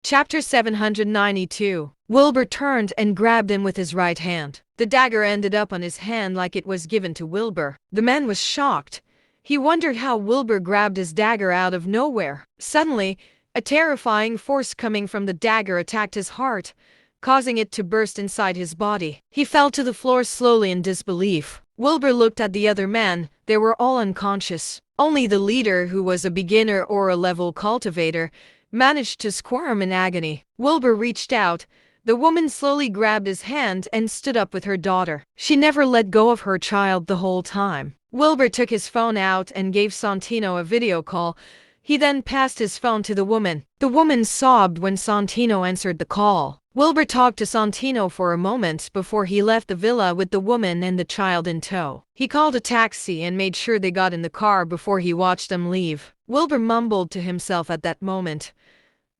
Chapter 792. Wilbur turned and grabbed him with his right hand. The dagger ended up on his hand like it was given to Wilbur. The man was shocked. He wondered how Wilbur grabbed his dagger out of nowhere. Suddenly, a terrifying force coming from the dagger attacked his heart, causing it to burst inside his body. He fell to the floor slowly in disbelief. Wilbur looked at the other men. They were all unconscious. Only the leader, who was a beginner or a level cultivator, managed to squirm in agony. Wilbur reached out. The woman slowly grabbed his hand and stood up with her daughter. She never let go of her child the whole time. Wilbur took his phone out and gave Santino a video call. He then passed his phone to the woman. The woman sobbed when Santino answered the call. Wilbur talked to Santino for a moment before he left the villa with the woman and the child in tow. He called a taxi and made sure they got in the car before he watched them leave. Wilbur mumbled to himself at that moment,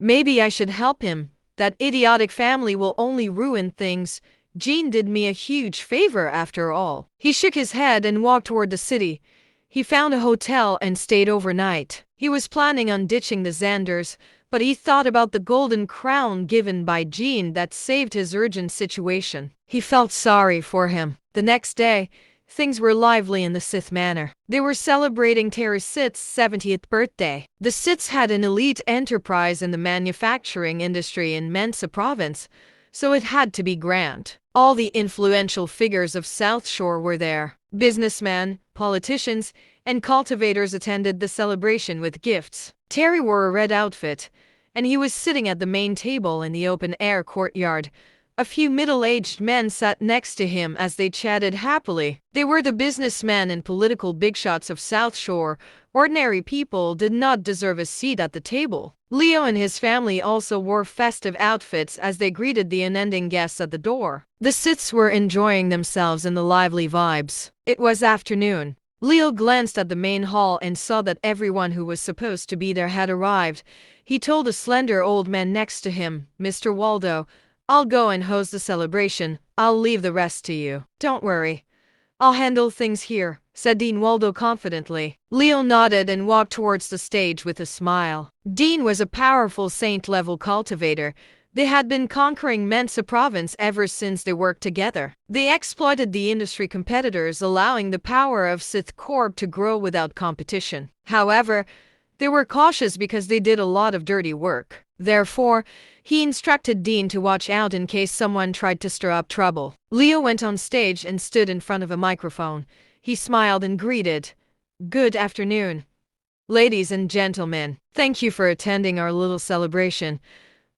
"Maybe I should help him. That idiotic family will only ruin things. Jean did me a huge favor after all." He shook his head and walked toward the city. He found a hotel and stayed overnight. He was planning on ditching the Xanders, but he thought about the golden crown given by Jean that saved his urgent situation. He felt sorry for him. The next day, things were lively in the Sith Manor. They were celebrating Terry Sith's 70th birthday. The Siths had an elite enterprise in the manufacturing industry in Mensa Province, so it had to be grand. All the influential figures of South Shore were there. Businessmen, politicians, and cultivators attended the celebration with gifts. Terry wore a red outfit, and he was sitting at the main table in the open-air courtyard. A few middle-aged men sat next to him as they chatted happily. They were the businessmen and political bigshots of South Shore. Ordinary people did not deserve a seat at the table. Leo and his family also wore festive outfits as they greeted the unending guests at the door. The Siths were enjoying themselves in the lively vibes. It was afternoon. Leo glanced at the main hall and saw that everyone who was supposed to be there had arrived. He told a slender old man next to him, "Mr. Waldo, I'll go and host the celebration. I'll leave the rest to you." "Don't worry. I'll handle things here," said Dean Waldo confidently. Leo nodded and walked towards the stage with a smile. Dean was a powerful Saint-level cultivator. They had been conquering Mensa Province ever since they worked together. They exploited the industry competitors, allowing the power of Sith Corp to grow without competition. However, they were cautious because they did a lot of dirty work. Therefore, he instructed Dean to watch out in case someone tried to stir up trouble. Leo went on stage and stood in front of a microphone. He smiled and greeted, "Good afternoon. Ladies and gentlemen, thank you for attending our little celebration.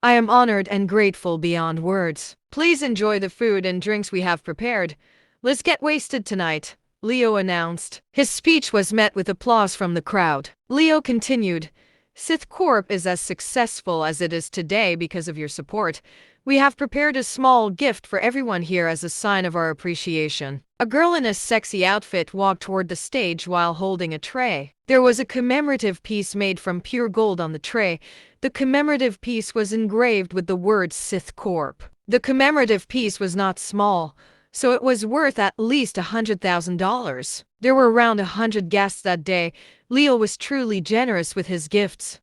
I am honored and grateful beyond words. Please enjoy the food and drinks we have prepared. Let's get wasted tonight," Leo announced. His speech was met with applause from the crowd. Leo continued, "Sith Corp is as successful as it is today because of your support. We have prepared a small gift for everyone here as a sign of our appreciation." A girl in a sexy outfit walked toward the stage while holding a tray. There was a commemorative piece made from pure gold on the tray. The commemorative piece was engraved with the words Sith Corp. The commemorative piece was not small, so it was worth at least $100,000. There were around 100 guests that day. Leo was truly generous with his gifts.